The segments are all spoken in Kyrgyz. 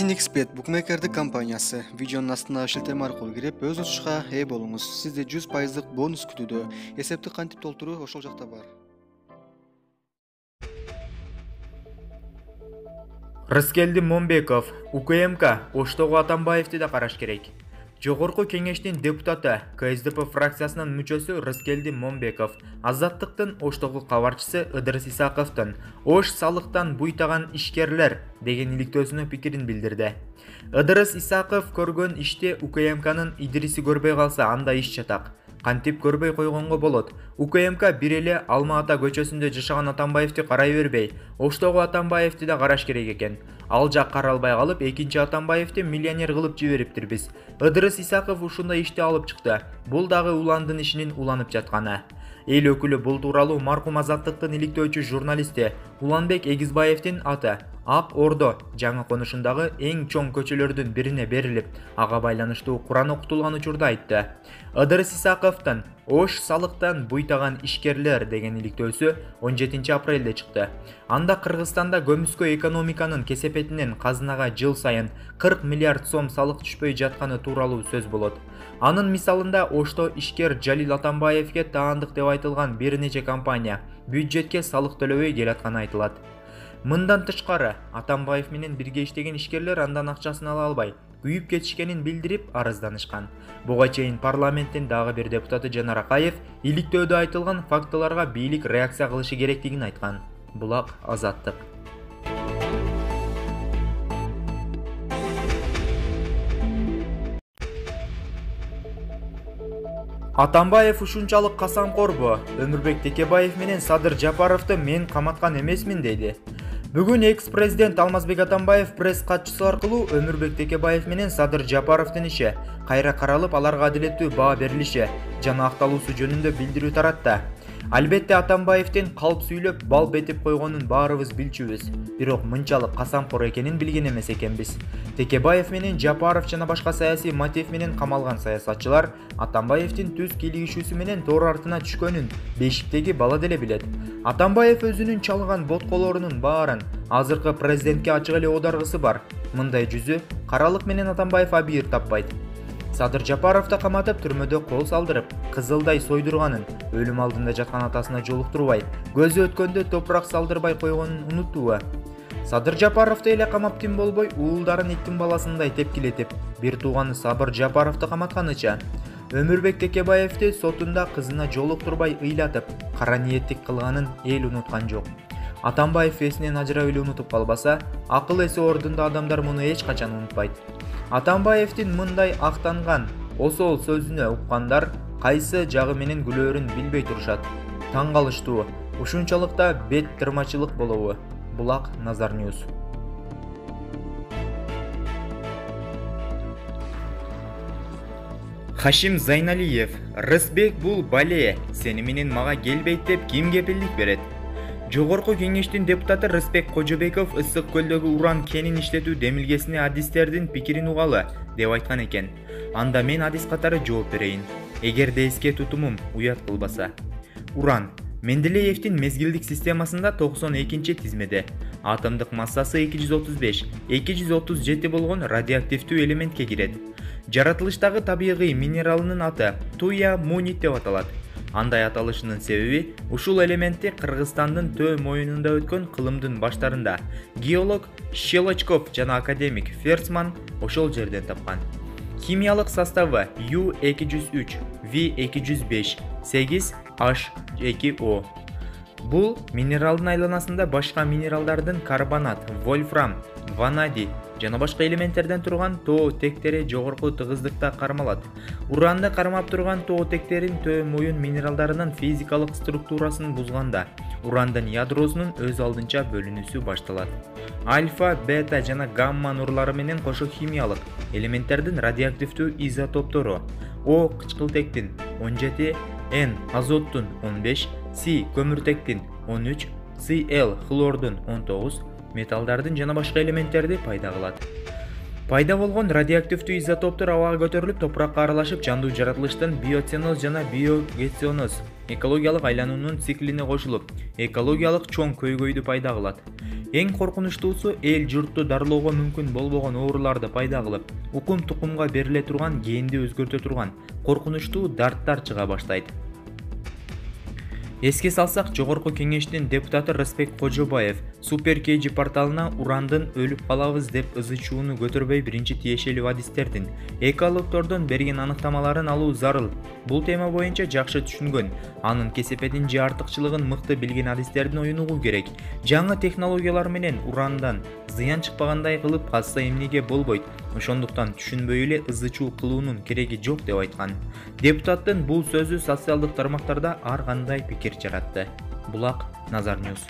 1xbet букмекердик компаниясы. Видеонун астына шилтеме аркылуу кирип, өз учушка ээ болуңуз. Сизде 100% бонус күтүүдө. Эсепти кантип толтуруу ошол жакта бар. Рыскелди Момбеков, УКМК Оштогу Атамбаевди да караш керек. Жогорку кеңештин депутаты, КСДП фракциясынын мүчөсү Рыскелди Момбеков, Азаттыктын Оштогу кабарчысы Ыдырыс Исаковдун Ош салыктан буйтаган ишкерлер деген иликтөөсүнө пикирин билдирди. Ыдырыс Исаков көргөн иште УКМКнын идириси көрбөй калса анда иш жатак. Кантип көрбөй койгонго болот. УКМК бир эле Алма Ата көчөсүндө жашаган Атамбаевди карай бербей, Оштогу Атамбаевди да караш керек экен. Ал жак каралбай калып, экинчи Атамбаевди миллионер кылып жибериптирбиз. Ыдырыс Исаков ушундай ишти алып чыкты. Бул дагы уландын ишинин уланып жатканы. Эл өкүлү бул тууралуу маркум Азаттыктын иликтөөчү журналисти Уланбек Эгизбаевдин аты Ак Ордо жаңы конушундагы эң чоң көчөлөрдүн бирине берилип, ага байланыштуу Куран окутулган учурда айтты. Ыдырыс Исаковдун Ош салыктан буйтаган ишкерлер деген иликтөөсү 17 апрелде чыкты. Анда Кыргызстанда көмүскө экономиканын кесепетинен казынага жыл сайын 40 миллиард сом салык түшпөй жатканы тууралуу сөз болот. Анын мисалында Ошто ишкер Жалил Атамбаевге таандык деп айтылган бир нече компания бюджетке салык төлөбөй келатканы айтылат. Мындан тышкары, Атамбаев менен бирге иштеген ишкерлер андан акчасын ала албай, күйүп кетишкенин билдирип арызданышкан. Буга чейин парламенттин дагы бир депутаты Жанар Акаев иликтөөдө айтылган фактыларга бийлик реакция кылышы керектигин айткан. Булак Азаттык. Атамбаев ушунчалык касамкорбу? Өмүрбек Текебаев менен Садыр Жапаровду мен каматкан эмесмин дейди. Бүгүн экс-президент Алмазбек Атамбаев пресс катчысы аркылуу Өмүрбек Текебаев менен Садыр Жапаровдун иши кайра каралып, аларга адилеттүү баа берилиши жана акталуусу жөнүндө билдирүү таратты. Албетте Атамбаевдин калп сүйлөп, бал бетип койгонун баарыбыз билчүбүз. Бирок мынчалык касамкор экенин билген эмес экенбиз. Текебаев менен Жапаров жана башка саясий мотив менен камалган саясатчылар Атамбаевдин түз кийлигишүүсү менен тоор артына түшкөнүн бешиктеги бала деле билет. Атамбаев өзүнүн чалган ботколорунун баарын азыркы президентке ачык эле оодаргысы бар. Мындай жүзү каралык менен Атамбаев абийир таппайт. Садыр Жапаровду каматып, түрмөдө кол салдырып, кызылдай сойдурганын, өлүм алдында жаткан атасына жолуктурбай, көзү өткөндө топурак салдырбай койгонун унуттубу? Садыр Жапаровду эле камап тим болбой, уулдарын иттин баласындай тепкилетип, бир тууганы Сабыр Жапаровду каматканыча, Өмүрбек Текебаевди сотунда кызына жолуктурбай ыйлатып, кара ниеттик кылганын эл унуткан жок. Атамбаев эсинен ажырап эле унутуп калбаса, акыл эси ордунда адамдар муну эч качан унутпайт. Атамбаевдин мындай актанган, осол сөзүнө уккандар кайсы жагы менен күлөөрүн билбей турушат. Таң калыштуу, ушунчалык да бет тырмачылык болобу? Булак Назар Ньюс. Хашим Зайналиев, Рысбек бул бале, сени менен мага келбейт деп ким кепилдик берет? Жогорку кеңештин депутаты Рысбек Кожобеков Ысык көлдөгү уран кенин иштетүү демилгесине адистердин пикирин угалы деп айткан экен. Анда мен адис катары жооп берейин. Эгерде эске тутумум уят кылбаса. Уран Менделеевдин мезгилдик системасында 92-тизмеде. Атомдук массасы 235-237 болгон радиоактивдүү элементке кирет. Жаратылыштагы табигый минералынын аты туя мунит деп аталат. Андай аталышынын себеби ушул элементти Кыргызстандын төө моюнунда өткөн кылымдын баштарында геолог Щелочков жана академик Ферцман ошол жерден тапкан. Химиялык составы U203, V205, 8H2O. Бул минералдын айланасында башка минералдардын карбонат, вольфрам, ванадий жана башка элементтерден турган тоо тектери жогорку тыгыздыкта кармалат. Уранды кармап турган тоо тектерин төө моюн минералдарынын физикалык структурасын бузганда, урандын ядросунун өз алдынча бөлүнүүсү башталат. Альфа, бета жана гамма нурлары менен кошо химиялык элементтердин радиоактивдүү изотоптору О кычкылтектин 17, N азоттун 15, C көмүртектин 13, Cl хлордун 19, металдардын жана башка элементтерди пайда кылат. Пайда болгон радиоактивдүү изотоптор абага көтөрүлүп, топуракка аралашып, жандуу жаратылыштын биоценоз жана биогеоценоз экологиялык айлануунун циклине кошулуп, экологиялык чоң көйгөйдү пайда кылат. Эң коркунучтуусу эл журтту дарылоого мүмкүн болбогон ооруларды пайда кылып, укум-тукумга бериле турган генди өзгөртө турган коркунучтуу дарттар чыга баштайт. Эске салсак, Жогорку Кеңештин депутаты Рысбек Кожобаев Супер KG порталына урандын өлүп калабыз деп ызы-чууну көтөрбөй биринчи тиешелүү адистердин, экологдордон берген аныктамаларын алуу зарыл. Бул тема боюнча жакшы түшүнгөн, анын кесепетин же артыкчылыгын мыкты билген адистердин оюн угуу керек. Жаңы технологиялар менен урандан зыян чыкпагандай кылып калса эмнеге болбойт. Ошондуктан түшүнбөй эле ызы-чуу кылуунун кереги жок деп айткан. Депутаттын бул сөзү социалдык тармактарда ар кандай пикир жаратты. Булак Назар Ньюс.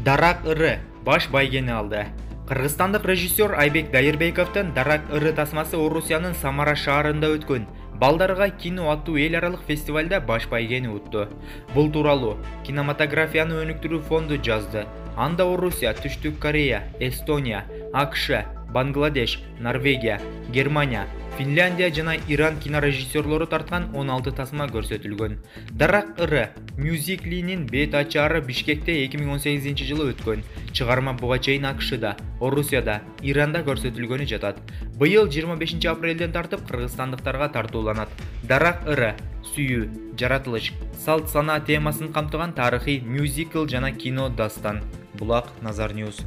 Дарак ыры баш байгени алды. Кыргызстандык режиссер Айбек Дайырбековдун Дарак ыры тасмасы Орусиянын Самара шаарында өткөн Балдарга кино аттуу эл аралык фестивалда баш байгени утту. Бул тууралуу кинематографияны өнүктүрүү фонду жазды. Анда Орусия, Түштүк Корея, Эстония, АКШ, Бангладеш, Норвегия, Германия, Финляндия жана Иран кинорежиссерлору тарткан 16 тасма көрсөтүлгөн. Дарак ыры мюзиклинин бет ачары Бишкекте 2018-жылы өткөн. Чыгарма буга чейин АКШда, Орусияда, Иранда көрсөтүлгөнү жатат. Быйыл 25 апрелден тартып кыргызстандыктарга тартууланат. Дарак ыры сүйүү, жаратылыш, салт санаа темасын камтыган тарыхый мюзикл жана кино дастан. Булак Назар Ньюс.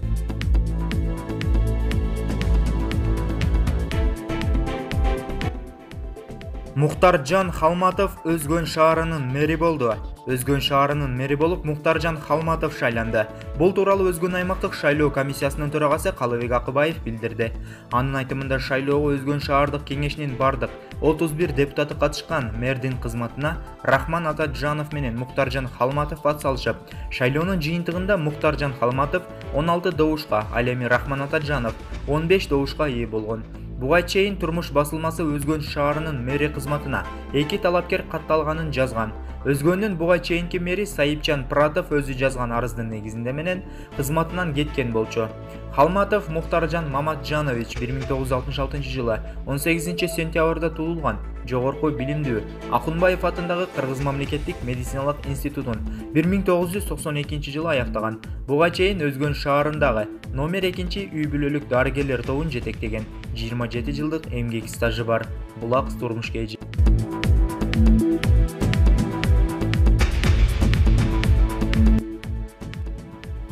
Мухтаржан Халматов Өзгөн шаарынын мэри болду. Өзгөн шаарынын мэри болуп Мухтаржан Халматов шайланды. Бул тууралуу Өзгөн аймактык шайлоо комиссиясынын төрагасы Калыбек Акыбаев билдирди. Анын айтымында шайлоого Өзгөн шаардык кеңешинин бардык 31 депутаты катышкан. Мэрдин кызматына Рахман Атаджанов менен Мухтаржан Халматов атсалышып, шайлоонун жыйынтыгында Мухтаржан Халматов 16 добушка, ал эми Рахман Атаджанов 15 добушка ээ болгон. Буга чейин турмуш басылмасы Өзгөн шаарынын мэри кызматына 2 талапкер катталганын жазган. Өзгөндүн буга чейинки мэри Сайыпчан Пратов өзү жазган арыздын негизинде менен кызматынан кеткен болчу. Халматов Мухтаржан Маматжанович 1966-жылы 18 сентябрда туулган. Жогорку билимдүү Акунбаев атындагы Кыргыз мамлекеттик медициналык институтун 1992-жылы аяктаган. Буга чейин Өзгөн шаарындагы номер 2 үй бүлөлүк дарыгерлер тобун жетектеген. 27 жылдык эмгек стажы бар. Булак турмуш KG.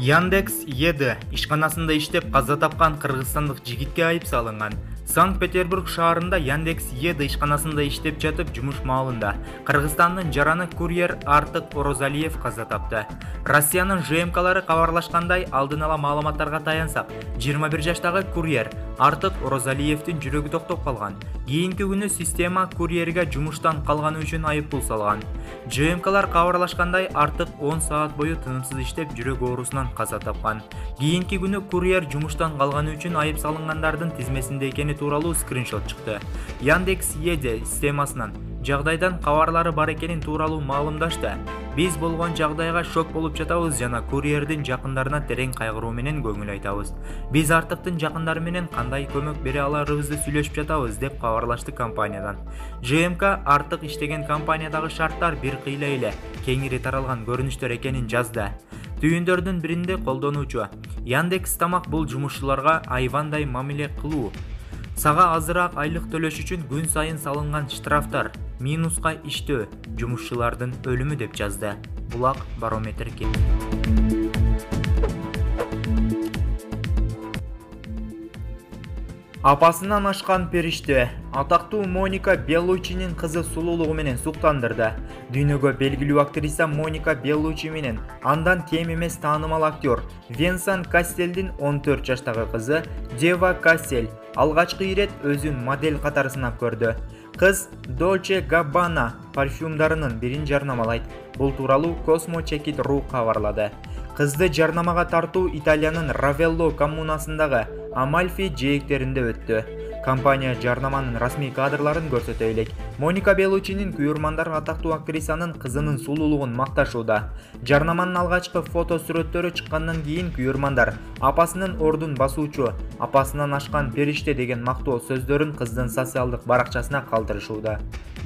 Яндекс Еды ишканасында иштеп каза тапкан кыргызстандык жигитке айып салынган. Санкт-Петербург шаарында Яндекс Еды ишканасында иштеп жатып жумуш маалында Кыргызстандын жараны курьер Артык Орозалиев каза тапты. Россиянын ЖМКлары кабарлашкандай, алдын ала маалыматтарга таянсак, 21 жаштагы курьер Артык Орозалиевдин жүрөгү токтоп калган. Кийинки күнү система курьерге жумуштан калганы үчүн айыппул салган. ЖМКлар кабарлашкандай, Артык 10 саат бою тынымсыз иштеп жүрөк оорусунан каза тапкан. Кийинки күнү курьер жумуштан калганы үчүн айып салынгандардын тизмесинде экени тууралуу скриншот чыкты. Яндекс Еде системасынан жагдайдан кабарлары бар экенин тууралуу маалымдашты. Биз болгон жагдайга шок болуп жатабыз жана курьердин жакындарына терең кайгыруу менен көңүл айтабыз. Биз Артыктын жакындары менен кандай көмөк бере аларыбызды сүйлөшүп жатабыз деп кабарлашты компаниядан. ЖМК Артык иштеген компаниядагы шарттар бир кыйла эле кеңири таралган көрүнүштөр экенин жазды. Түйүндөрдүн биринде колдонуучу Яндекс Тамак бул жумушчуларга айвандай мамиле кылуу, сага азыраак айлык төлөш үчүн күн сайын салынган штрафтар, минуска иштөө, жумушчулардын өлүмү деп жазды. Булак Барометр. Апасынан ашкан периште атактуу Моника Беллучинин кызы сулуулугу менен суктандырды. Дүйнөгө белгилүү актриса Моника Беллучи менен андан кем эмес таанымал актер Венсан Касселдин 14 жаштагы кызы Дева Кассель алгачкы ирет өзүн модель катары сынап көрдү. Кыз Dolce Gabbana парфюмдарынын бирин жарнамалайт. Бул тууралуу Cosmo-Check-it.ru кабарлады. Кызды жарнамага тартуу Италиянын Равелло коммунасындагы Амальфи жээктеринде өттү. Компания жарнаманын расмий кадрларын көрсөтө элек. Моника Беллучинин күйөрмандары атактуу актрисанын кызынын сулуулугун макташууда. Жарнаманын алгачкы фото сүрөттөрү чыккандан кийин күйөрмандар апасынын ордун басуучу, апасынан ашкан периште деген мактоо сөздөрүн кыздын социалдык баракчасына калтырышууда.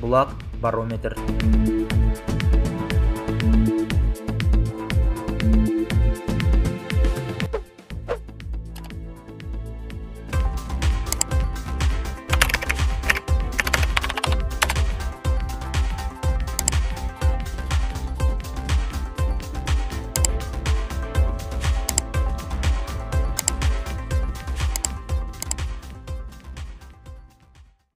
Булат Барометр.